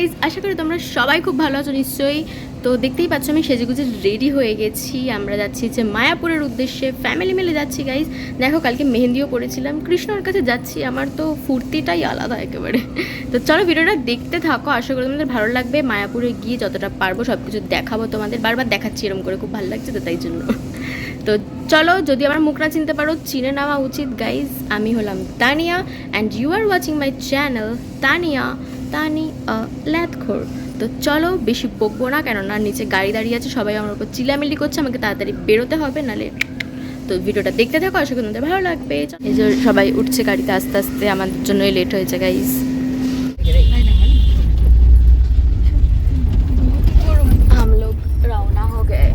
Guys, আশা করি তোমরা সবাই খুব ভালো আছো নিশ্চয়ই। তো দেখতেই পাচ্ছ আমি সেজেগুজে রেডি হয়ে গেছি। আমরা যাচ্ছি যে মায়াপুরের উদ্দেশ্যে, ফ্যামিলি মিলে যাচ্ছি গাইজ। দেখো কালকে মেহেন্দিও পড়েছিলাম, কৃষ্ণর কাছে যাচ্ছি, আমার তো ফুর্তিটাই আলাদা একেবারে। তো চলো ভিডিওটা দেখতে থাকো, আশা করি তোমাদের ভালো লাগবে। মায়াপুরে গিয়ে যতটা পারবো সব কিছু দেখাবো তোমাদের, বারবার দেখাচ্ছি এরকম করে, খুব ভালো লাগছে তো তাই জন্য। তো চলো, যদি আমার মুখটা চিনতে পারো চিনে নেওয়া উচিত গাইজ। আমি হলাম Tania and you are watching my channel Tani Lathkhor. তো চলো বেশি বকবো না, কেননা নিচে গাড়ি দাঁড়িয়ে আছে, সবাই আমার উপর চিলামিলি করছে, আমাকে তাড়াতাড়ি বেরোতে হবে নালে। তো ভিডিওটা দেখতে থাকো, আশা করি তোমাদের ভালো লাগবে। এই যে সবাই উঠছে গাড়িতে আস্তে আস্তে, আমাদের জন্যই লেট হয়েছে গাইজ। हम लोग रवाना हो गए,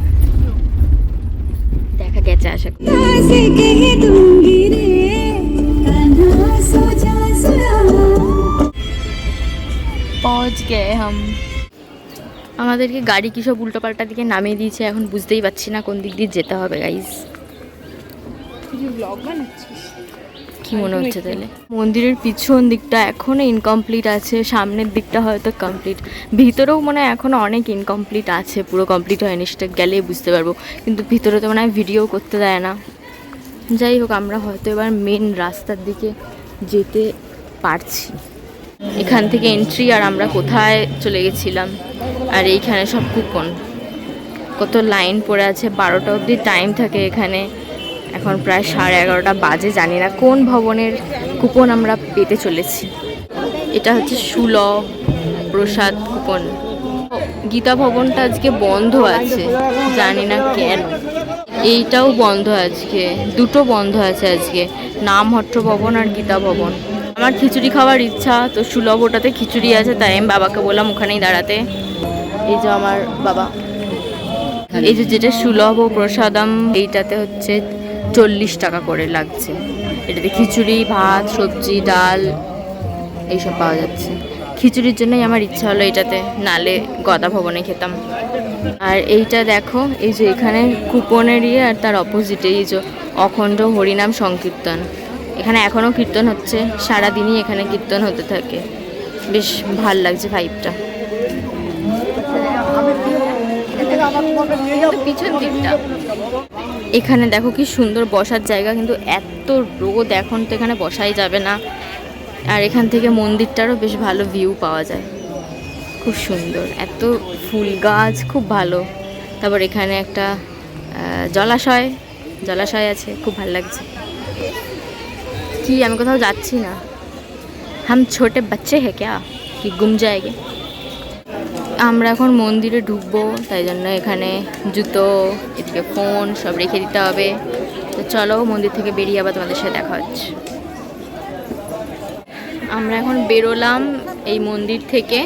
দেখা গেছে আশা করি। পৌঁছ গए हम। আমাদেরকে গাড়ি কি সব উল্টোপাল্টা দিকে নামিয়ে দিয়েছে, এখন বুঝতেই পারছি না কোন দিক দিয়ে যেতে হবে গাইজ। কি মনে হচ্ছে তাহলে? মন্দিরের পিছন দিকটা এখনো ইনকমপ্লিট আছে, সামনের দিকটা হয়তো কমপ্লিট, ভিতরেও মনে হয় এখনো অনেক ইনকমপ্লিট আছে, পুরো কমপ্লিট হয়নি, সেটা গেলেই বুঝতে পারবো। কিন্তু ভিতরে তো মনে হয় ভিডিও করতে দেয় না। যাই হোক, আমরা হয়তো এবার মেন রাস্তার দিকে যেতে পারছি। এখান থেকে এন্ট্রি, আর আমরা কোথায় চলে গেছিলাম। আর এইখানে সব কুপন, কত লাইন পড়ে আছে, 12টা অবধি টাইম থাকে এখানে। এখন প্রায় 11:30 বাজে, জানি না কোন ভবনের কুপন আমরা পেতে চলেছি। এটা হচ্ছে সুলভ প্রসাদ কুপন। গীতা ভবনটা আজকে বন্ধ আছে, জানি না কেন। এইটাও বন্ধ আজকে, দুটো বন্ধ আছে আজকে, নামহট্ট ভবন আর গীতা ভবন। আমার খিচুড়ি খাওয়ার ইচ্ছা, তো সুলভ ওটাতে খিচুড়ি আছে, তাই আমি বাবাকে বললাম ওখানেই দাঁড়াতে। এই যে আমার বাবা, এই যে যেটা সুলভ ও প্রসাদম, এইটাতে হচ্ছে 40 টাকা করে লাগছে। এটাতে খিচুড়ি, ভাত, সবজি, ডাল এইসব পাওয়া যাচ্ছে। খিচুড়ির জন্যই আমার ইচ্ছা হলো এটাতে, নালে গদা ভবনে খেতাম। আর এইটা দেখো, এই যে এখানে কুপনের ইয়ে, আর তার অপোজিটে এই যে অখণ্ড হরিনাম সংকীর্তন। এখানে এখনও কীর্তন হচ্ছে, সারাদিনই এখানে কীর্তন হতে থাকে, বেশ ভাল লাগছে ভাইবটা। পিছন দিকটা এখানে দেখো কি সুন্দর বসার জায়গা, কিন্তু এত রোদ এখন তো এখানে বসাই যাবে না। আর এখান থেকে মন্দিরটারও বেশ ভালো ভিউ পাওয়া যায়, খুব সুন্দর, এত ফুল গাছ, খুব ভালো। তারপর এখানে একটা জলাশয় আছে, খুব ভালো লাগছে। কি আমি কোথাও যাচ্ছি না, হাম ছোটে বাচ্চে হে ক্যা কি গুম যায়গে। আমরা এখন মন্দিরে ঢুকবো, তাই জন্য এখানে জুতো, এদিকে ফোন সব রেখে দিতে হবে। তো চলো মন্দির থেকে বেরিয়ে আবার তোমাদের সাথে দেখা হচ্ছে। আমরা এখন বেরোলাম এই মন্দির থেকে।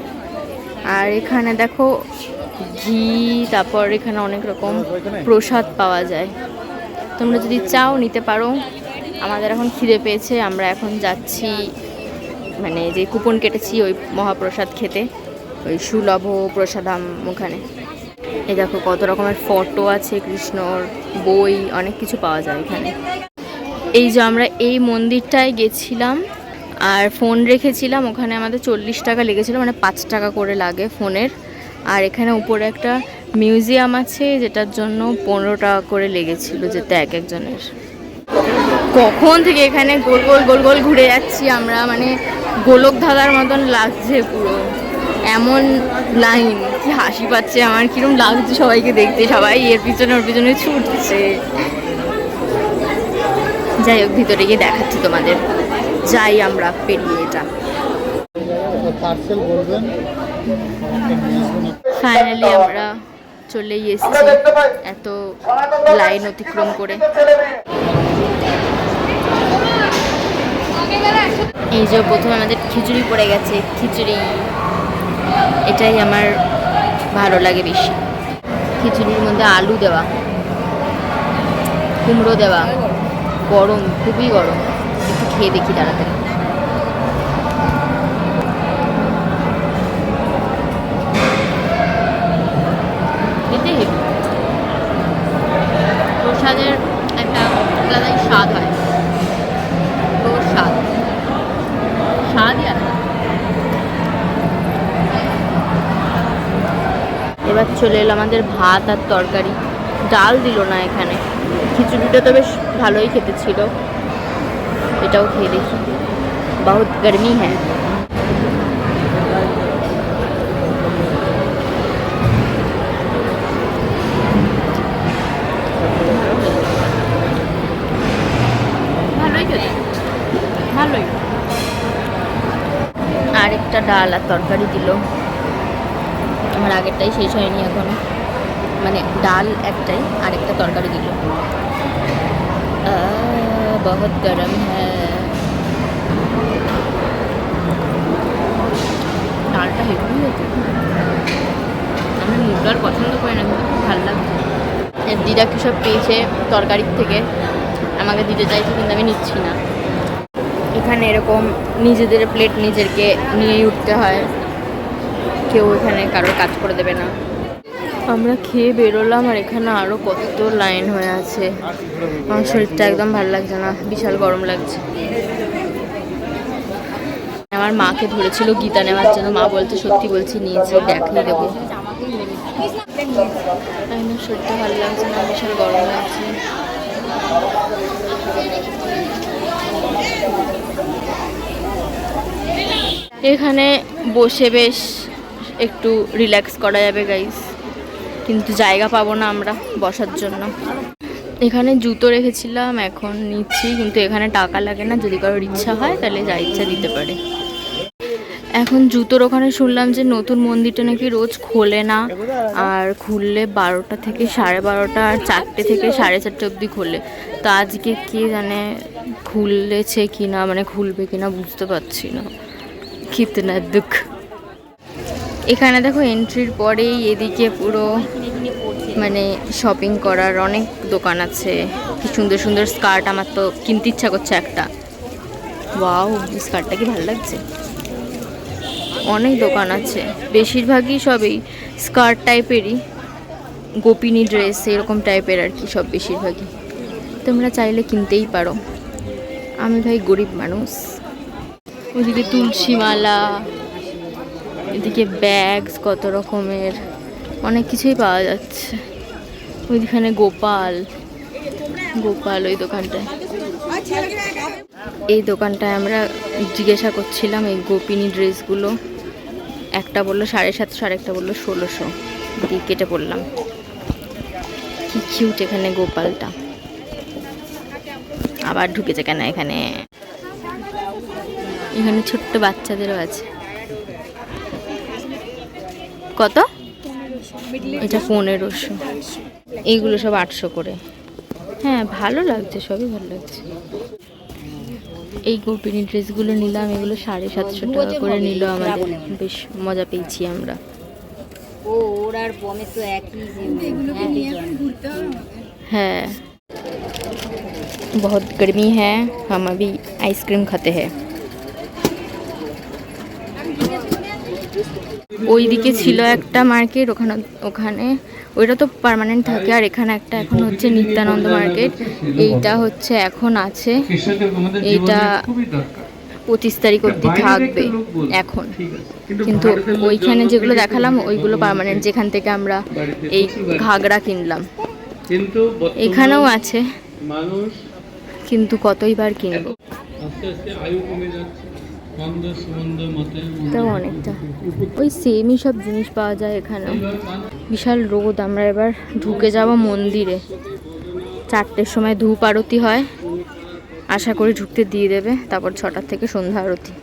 আর এখানে দেখো ঘি, তারপর এখানে অনেক রকম প্রসাদ পাওয়া যায়, তোমরা যদি চাও নিতে পারো। আমাদের এখন খিদে পেয়েছে, আমরা এখন যাচ্ছি মানে যে কুপন কেটেছি ওই মহাপ্রসাদ খেতে, ওই সুলভ প্রসাদাম ওখানে। এই দেখো কত রকমের ফটো আছে, কৃষ্ণর বই, অনেক কিছু পাওয়া যায় এখানে। এই যে আমরা এই মন্দিরটায় গেছিলাম আর ফোন রেখেছিলাম, ওখানে আমাদের 40 টাকা লেগেছিলো, মানে 5 টাকা করে লাগে ফোনের। আর এখানে উপরে একটা মিউজিয়াম আছে, যেটার জন্য 15 টাকা করে লেগেছিল যেতে এক একজনের। কখন থেকে এখানে গোল গোল গোল গোল ঘুরে যাচ্ছি আমরা, মানে গোলক ধাঁধার মতন লাগছে পুরো, এমন লাইন, কি হাসি পাচ্ছে আমার, কিরম লাগছে সবাইকে দেখতে, সবাই এর পিছনে ওর পিছনে ছুটছে। যাই হোক, ভিতরে গিয়ে দেখাচ্ছি তোমাদের, যাই আমরা পেরিয়ে এটা। ফাইনালি আমরা চলেই এসেছি এত লাইন অতিক্রম করে। এই যে প্রথমে আমাদের খিচুড়ি পড়ে গেছে, খিচুড়ি এটাই আমার ভালো লাগে বেশি। খিচুড়ির মধ্যে আলু দেওয়া, কুমড়ো দেওয়া, গরম, খুবই গরম। একটু খেয়ে দেখি তাড়াতাড়ি। প্রসাদের একটা আলাদাই স্বাদ হয়, স্বাদই আলাদা। চলে এলো আমাদের ভাত আর তরকারি, ডাল দিল না এখানে। খিচুড়িটা তো বেশ ভালোই খেতে ছিল, এটাও খেয়ে দেখি। বহুত গরমি হ্যাঁ। ভালোই খেতে, ভালোই। আরেকটা ডাল আর তরকারি দিল, আমার আগেরটাই শেষ হয়নি এখনো, মানে ডাল একটাই, আরেকটা তরকারি দিল। বহুত গরম হ্যাঁ। ডালটা হেভি হয়েছে, আমি মুগ ডাল পছন্দ করি না, কিন্তু খুব ভালো লাগছে। দিদা কি সব পেয়েছে তরকারির থেকে, আমাকে দিতে চাইছে কিন্তু আমি নিচ্ছি না। এখানে এরকম নিজেদের প্লেট নিজেদেরকে নিয়েই উঠতে হয়, কেউ এখানে কারোর কাজ করে দেবে না। আমরা খেয়ে বেরোলাম আর এখানে আরও কত লাইন হয়ে আছে। আমার শরীরটা একদম ভালো লাগছে না, বিশাল গরম লাগছে। আমার মাকে ধরেছিল গীতা নেওয়ার জন্য, মা বলছে সত্যি বলছি নিয়েছি, দেখিয়ে দেবো। শরীরটা ভালো লাগছে না, বিশাল গরম লাগছে। এখানে বসে বেশ একটু রিল্যাক্স করা যাবে গাইস, কিন্তু জায়গা পাবো না আমরা বসার জন্য। এখানে জুতো রেখেছিলাম, এখন নিচ্ছি, কিন্তু এখানে টাকা লাগে না, যদি কারোর ইচ্ছা হয় তাহলে যা ইচ্ছা দিতে পারে। এখন জুতোর ওখানে শুনলাম যে নতুন মন্দিরটা নাকি রোজ খোলে না, আর খুললে 12টা থেকে 12:30, আর 4টে থেকে 4:30 অবধি খোলে। তো আজকে কে জানে খুলেছে কিনা, মানে খুলবে কিনা বুঝতে পারছি না। কিতনা দুঃখ। এখানে দেখো এন্ট্রির পরেই এদিকে পুরো মানে শপিং করার অনেক দোকান আছে, কি সুন্দর সুন্দর স্কার্ট। আমার তো কিনতে ইচ্ছা করছে একটা। ওয়াও, স্কার্টটা কি ভালো লাগছে। অনেক দোকান আছে, বেশিরভাগই সবই স্কার্ট টাইপেরই, গোপিনী ড্রেস এরকম টাইপের আর কি, সব বেশিরভাগই। তোমরা চাইলে কিনতেই পারো, আমি ভাই গরিব মানুষ। ওইদিকে তুলসী মালা, এদিকে ব্যাগস কত রকমের, অনেক কিছুই পাওয়া যাচ্ছে। ওইখানে গোপাল, গোপাল ওই দোকানটায়। এই দোকানটায় আমরা জিজ্ঞাসা করছিলাম এই গোপিনী ড্রেসগুলো, একটা বললো 750, আর একটা বললো 1600, দিয়ে কেটে পড়লাম। কি কিউট এখানে গোপালটা, আবার ঢুকেছে কেন এখানে। এখানে ছোট্ট বাচ্চাদেরও আছে। কত? এটা 1500, এইগুলো সব 800 করে। হ্যাঁ ভালো লাগছে, সবই ভালো লাগছে। এই গোপিনী ড্রেসগুলো নিলাম, এগুলো 750 টাকা করে নিল আমাদের, বেশ মজা পেয়েছি আমরা। হ্যাঁ, बहुत गर्मी है, हम अभी आइसक्रीम खाते हैं। ওইদিকে ছিল একটা মার্কেট, ওখানে ওইটা তো পার্মানেন্ট থাকে, আর এখানে একটা এখন হচ্ছে নিত্যানন্দ মার্কেট। এইটা হচ্ছে এখন আছে, এইটা 25 তারিখ অবধি থাকবে এখন, কিন্তু ওইখানে যেগুলো দেখালাম ওইগুলো পার্মানেন্ট, যেখান থেকে আমরা এই ঘাগরা কিনলাম। এখানেও আছে, কিন্তু কতই বার কিনবো, তাও অনেকটা। ওই সেমই সব জিনিস পাওয়া যায় এখানেও। বিশাল রোদ, আমরা এবার ঢুকে যাব মন্দিরে। 4টের সময় ধূপ আরতি হয়, আশা করি ঢুকতে দিয়ে দেবে, তারপর 6টা থেকে সন্ধ্যা আরতি।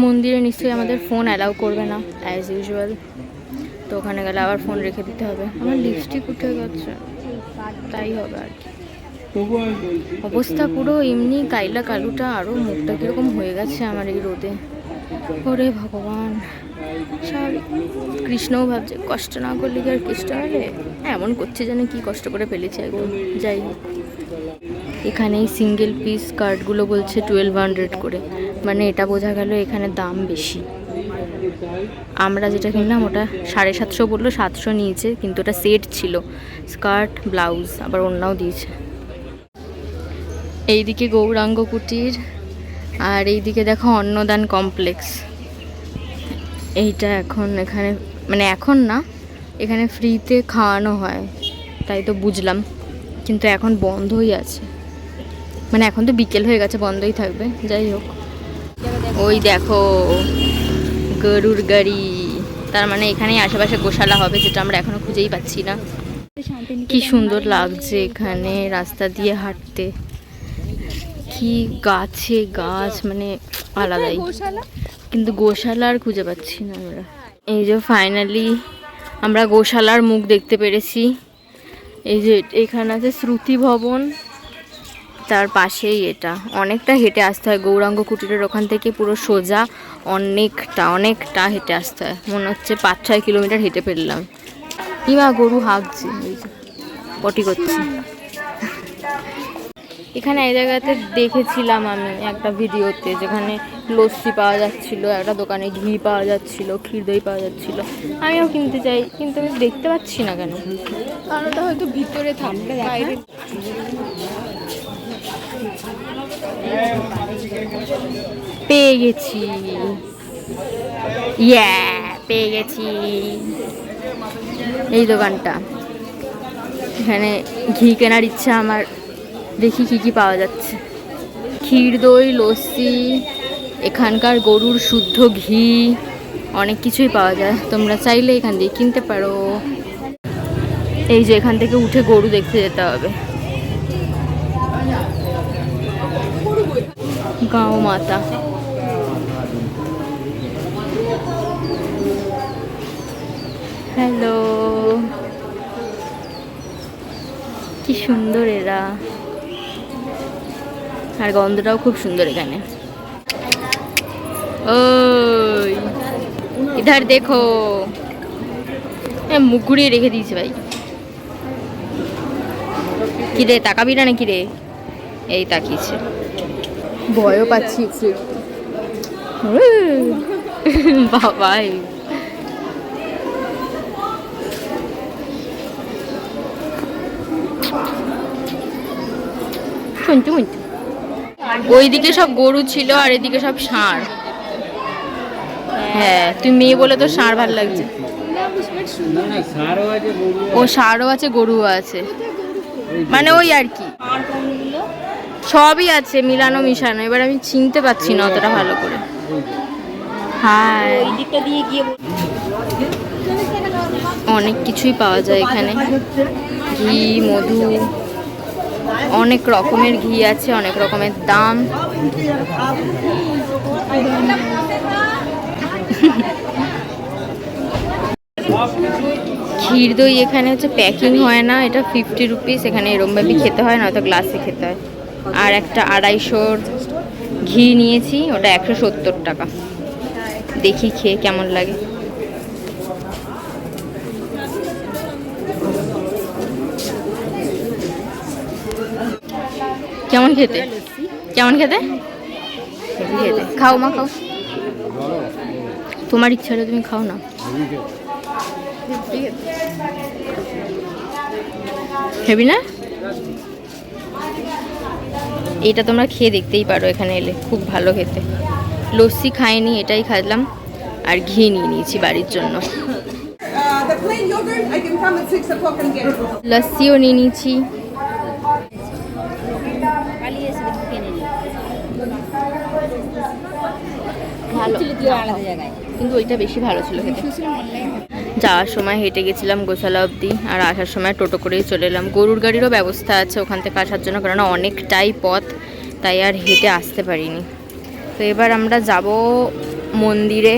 মন্দিরে নিশ্চয়ই আমাদের ফোন অ্যালাউ করবে না অ্যাজ ইউজুয়াল, তো ওখানে গেলে আবার ফোন রেখে দিতে হবে। আমার লিপস্টিক উঠে গেছে, তাই হবে আর কি। অবস্থা পুরো এমনি কাইলা কালুটা, আরও মুখটা কীরকম হয়ে গেছে আমার এই রোদে। ওরে ভগবান, সব কৃষ্ণও ভাবছে কষ্ট না করলে কি আর কৃষ্ণ হলে, এমন করছে যেন কি কষ্ট করে ফেলেছে একদম। যাই হোক, এখানে এই সিঙ্গেল পিস কার্ডগুলো বলছে 1200 করে, মানে এটা বোঝা গেল এখানে দাম বেশি। আমরা যেটা কিনলাম ওটা 750 বললো, 700 নিয়েছে, কিন্তু ওটা সেট ছিল, স্কার্ট ব্লাউজ আবার ওড়নাও দিয়েছে। এইদিকে গৌরাঙ্গ কুটির, আর এইদিকে দেখো অন্নদান কমপ্লেক্স। এইটা এখন এখানে, মানে এখন না, এখানে ফ্রিতে খাওয়ানো হয়, তাই তো বুঝলাম, কিন্তু এখন বন্ধই আছে, মানে এখন তো বিকেল হয়ে গেছে, বন্ধই থাকবে। যাই হোক, ওই দেখো গরুর গাড়ি, তার মানে এখানেই আশেপাশে গোশালা হবে, যেটা আমরা এখনো খুঁজেই পাচ্ছি না। কি সুন্দর লাগছে এখানে রাস্তা দিয়ে হাঁটতে, কি গাছে গাছ, মানে আলাদাই, কিন্তু গোশালা আর খুঁজে পাচ্ছি না আমরা। এই যে ফাইনালি আমরা গোশালার মুখ দেখতে পেরেছি। এই যে এখানে আছে শ্রুতি ভবন, তার পাশেই এটা। অনেকটা হেঁটে আসতে হয় গৌরাঙ্গ কুটিরের ওখান থেকে, পুরো সোজা অনেকটা হেঁটে আসতে হয়, মনে হচ্ছে 5-6 কিলোমিটার হেঁটে ফেললাম। ইমা গরু হাঁকছে, পটি করছে। এখানে এই জায়গাতে দেখেছিলাম আমি একটা ভিডিওতে, যেখানে লস্যি পাওয়া যাচ্ছিল, একটা দোকানে ঘি পাওয়া যাচ্ছিল, ক্ষীর দই পাওয়া যাচ্ছিল। আমিও কিনতে চাই, কিন্তু আমি দেখতে পাচ্ছি না কেন, কারণ ওটা হয়তো ভিতরে থাকবে, বাইরে। পেয়ে গেছি, পেয়ে গেছি এই দোকানটা। এখানে ঘি কেনার ইচ্ছা আমার, দেখি কি কি পাওয়া যাচ্ছে। ক্ষীর দই, লস্যি, এখানকার গরুর শুদ্ধ ঘি, অনেক কিছুই পাওয়া যায়। তোমরা চাইলে এখান দিয়ে কিনতে পারো। এই যে এখান থেকে উঠে গরু দেখতে যেতে হবে। গাঁও মাতা, হ্যালো, কি সুন্দর এরা, আর গন্ধটাও খুব সুন্দর এখানে। ওই ইধার দেখো, মুখ ঘুরিয়ে রেখে দিয়েছে ভাই। কিরে তাকাবি না নাকি রে? এই তাকিয়েছে, ভয়ও পাচ্ছি একটু। বাবাই, ওইদিকে সব গরু ছিল আর এদিকে সব ষাঁড়। হ্যাঁ, তুই মেয়ে বলে তো ষাঁড় ভালো লাগছে। ও ষাঁড়ও আছে, গরুও আছে, মানে ওই আর কি, সবই আছে মিলানো মিশানো। এবার আমি চিনতে পারছি না অতটা ভালো করে। হ্যাঁ, অনেক কিছুই পাওয়া যায় এখানে, ঘি, মধু, অনেক রকমের ঘি আছে, অনেক রকমের দাম। ক্ষীর দই এখানে হচ্ছে প্যাকিং হয় না, এটা 50 রুপিস। এখানে এরমভাবে খেতে হয়, নয়তো গ্লাসে খেতে হয়। আর একটা 250 ঘি নিয়েছি, ওটা 170 টাকা। দেখি খেয়ে কেমন লাগে। কেমন খেতে, কেমন খেতে? খেতে খাও মা, খাও, তোমার ইচ্ছা হলে তুমি খাও না। হেবি না? এটা তোমরা খেয়ে দেখতেই পারো, এখানে এলে খুব ভালো খেতে। লস্যি খাইনি, এটাই খাইলাম, আর ঘি নিয়ে নিয়েছি বাড়ির জন্য। লস্যিও নিয়ে নিয়েছি। ভালো, কিন্তু ওইটা বেশি ভালো ছিল খেতে। যাওয়ার সময় হেঁটে গেছিলাম গোশালা অবধি, আর আসার সময় টোটো করেই চলে এলাম। গরুর গাড়িরও ব্যবস্থা আছে ওখান থেকে আসার জন্য, কারণ অনেকটাই পথ, তাই আর হেঁটে আসতে পারিনি। তো এবার আমরা যাব মন্দিরে,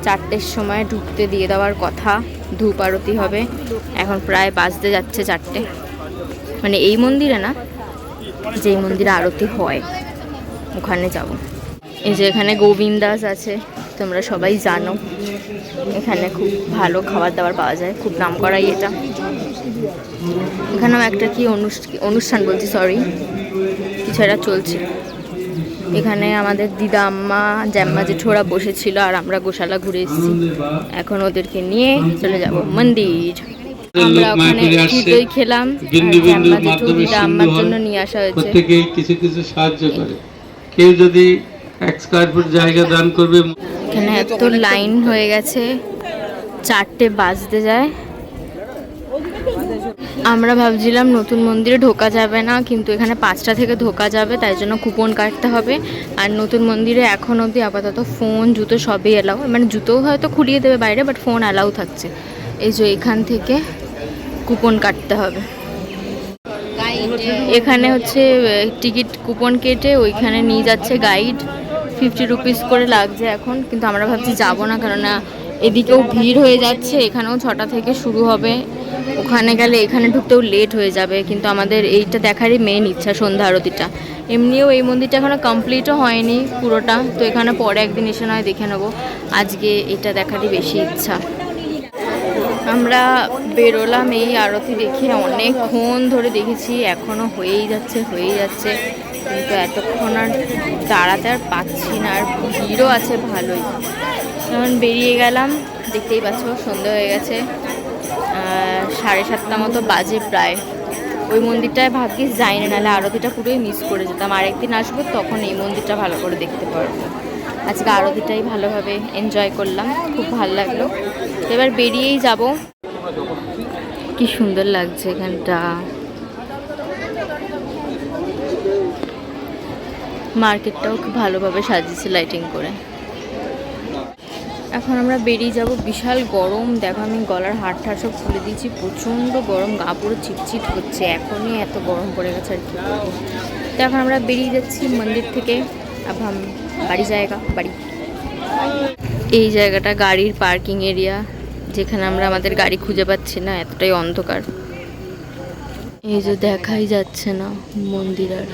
4টের সময় ঢুকতে দিয়ে দেওয়ার কথা। ধূপ আরতি হবে, এখন প্রায় বাজতে যাচ্ছে 4টে। মানে এই মন্দিরে না, যেই মন্দিরে আরতি হয় ওখানে যাব। এই যে এখানে গোবিন্দাস আছে, তোমরা সবাই জানো, এখানে খুব ভালো খাবার দাবার পাওয়া যায়, খুব নাম করাই এটা। এখানেও একটা কি অনুষ্ঠান বলছি, সরি, কিছু একটা চলছে। এখানে আমাদের দিদা, আম্মা, জ্যাম্মা, জেঠুরা বসেছিল, আর আমরা গোশালা ঘুরে এসেছি। এখন ওদেরকে নিয়ে চলে যাব মন্দির। আমরা ওখানে দই খেলাম, জ্যাম্মা, জেঠু, দিদা, আম্মার জন্য নিয়ে আসা হয়েছে। প্রত্যেকেই কিছু কিছু সাহায্য করে। কেউ যদি 1 স্কয়ার ফুট জায়গা দান করবে। এখানে এত লাইন হয়ে গেছে, 4টে বাজতে যায়। আমরা ভাবছিলাম নতুন মন্দিরে ঢোকা যাবে না, কিন্তু এখানে 5টা থেকে ঢোকা যাবে, তাই জন্য কুপন কাটতে হবে। আর নতুন মন্দিরে এখন অবধি আপাতত ফোন জুতো সবই অ্যালাউ, মানে জুতোও হয়তো খুলিয়ে দেবে বাইরে, বাট ফোন অ্যালাউ থাকছে। এই যে এখান থেকে কুপন কাটতে হবে। এখানে হচ্ছে টিকিট কুপন কেটে ওইখানে নিয়ে যাচ্ছে গাইড, 50 রুপিস করে লাগছে এখন। কিন্তু আমরা ভাবছি যাবো না, কেননা এদিকেও ভিড় হয়ে যাচ্ছে, এখানেও 6টা থেকে শুরু হবে, ওখানে গেলে এখানে ঢুকতেও লেট হয়ে যাবে। কিন্তু আমাদের এইটা দেখারই মেন ইচ্ছা, সন্ধ্যা আরতিটা। এমনিও এই মন্দিরটা এখনো কমপ্লিটও হয়নি পুরোটা, তো এখানে পরে একদিন এসে নয় দেখে নেবো। আজকে এটা দেখারই বেশি ইচ্ছা। আমরা বেরোলাম এই আরতি দেখে, অনেকক্ষণ ধরে দেখেছি, এখনও হয়েই যাচ্ছে। কিন্তু এতক্ষণ আর দাঁড়াতে আর পাচ্ছি না, আর ভিড়ও আছে ভালোই। এখন বেরিয়ে গেলাম, দেখতেই পাচ্ছ সন্ধ্যা হয়ে গেছে, 7:30 মতো বাজে প্রায়। ওই মন্দিরটায় ভাগ্যিস যাইনি, নাহলে আরতিটা পুরোই মিস করে যেতাম। আরেকদিন আসবো, তখন এই মন্দিরটা ভালো করে দেখতে পারবো। আজকে আরতিটাই ভালোভাবে এনজয় করলাম, খুব ভালো লাগলো। এবার বেরিয়েই যাব। কি সুন্দর লাগছে এখানটা, মার্কেটটাও খুব ভালোভাবে সাজিয়েছে লাইটিং করে। এখন আমরা বেরিয়ে যাব, বিশাল গরম। দেখো আমি গলার হাড় ঠাড় সব খুলে দিয়েছি, প্রচণ্ড গরম, গা পুরো চিটচিট হচ্ছে, এখনই এত গরম পড়ে গেছে আর কি করবো। তো এখন আমরা বেরিয়ে যাচ্ছি মন্দির থেকে, अब हम বাড়ি বাড়ি। এই জায়গাটা গাড়ির পার্কিং এরিয়া, যেখানে আমরা আমাদের গাড়ি খুঁজে পাচ্ছি না, এতটাই অন্ধকার। এই যে দেখাই যাচ্ছে না মন্দির আর।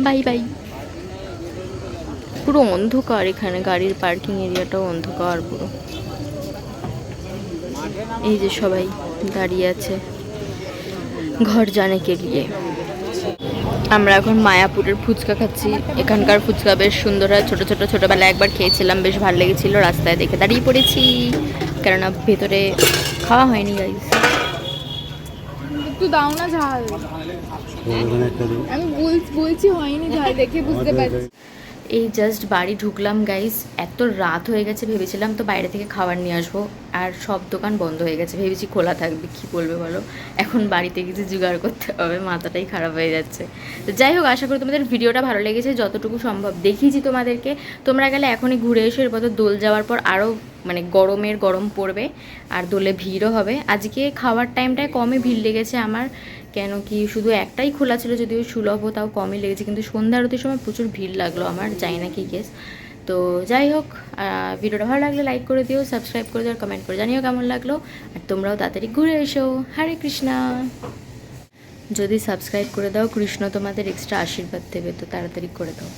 Bye bye. পুরো অন্ধকার এখানে, গাড়ির পার্কিং এরিয়াটাও অন্ধকার পুরো। এই যে সবাই দাঁড়িয়ে আছে ঘর জানে কে লিয়ে। আমরা এখন মায়াপুরের ফুচকা খাচ্ছি। এখানকার ফুচকা বেশ সুন্দর হয়, ছোট ছোট, ছোটবেলায় একবার খেয়েছিলাম, বেশ ভালো লেগেছিল। রাস্তায় দেখে দাঁড়িয়ে পড়েছি, কেননা ভেতরে খাওয়া হয়নি গাইস। একটু দাও না ঝাল, আমি বলছি হয়নি ঝাল, দেখে বুঝতে পারছি। এই জাস্ট বাড়ি ঢুকলাম গাইস, এত রাত হয়ে গেছে। ভেবেছিলাম তো বাইরে থেকে খাবার নিয়ে আসবো, আর সব দোকান বন্ধ হয়ে গেছে। ভেবেছি খোলা থাকবে, কী বলবে বলো। এখন বাড়িতে কিছু জোগাড় করতে হবে, মাথাটাই খারাপ হয়ে যাচ্ছে। তো যাই হোক, আশা করি তোমাদের ভিডিওটা ভালো লেগেছে, যতটুকু সম্ভব দেখিয়েছি তোমাদেরকে। তোমরা গেলে এখনই ঘুরে এসো, এরপর তো দোল যাওয়ার পর আরও মানে গরম পড়বে, আর দোলে ভিড়ও হবে। আজকে খাওয়ার টাইমটায় কমই ভিড় লেগেছে আমার, কেন কি শুধু একটাই খোলা ছিল, যদিও সুলভ, তাও কমই লেগেছে। কিন্তু সন্ধ্যা আরতির সময় প্রচুর ভিড় লাগলো আমার, জানি না কি কেস। তো যাই হোক, ভিডিওটা ভালো লাগলে লাইক করে দিও, সাবস্ক্রাইব করে দিও, আর কমেন্ট করে জানিও কেমন লাগলো। আর তোমরাও তাড়াতাড়ি ঘুরে এসো। হরে কৃষ্ণা। যদি সাবস্ক্রাইব করে দাও, কৃষ্ণ তোমাদের এক্সট্রা আশীর্বাদ দেবে, তো তাড়াতাড়ি করে দাও।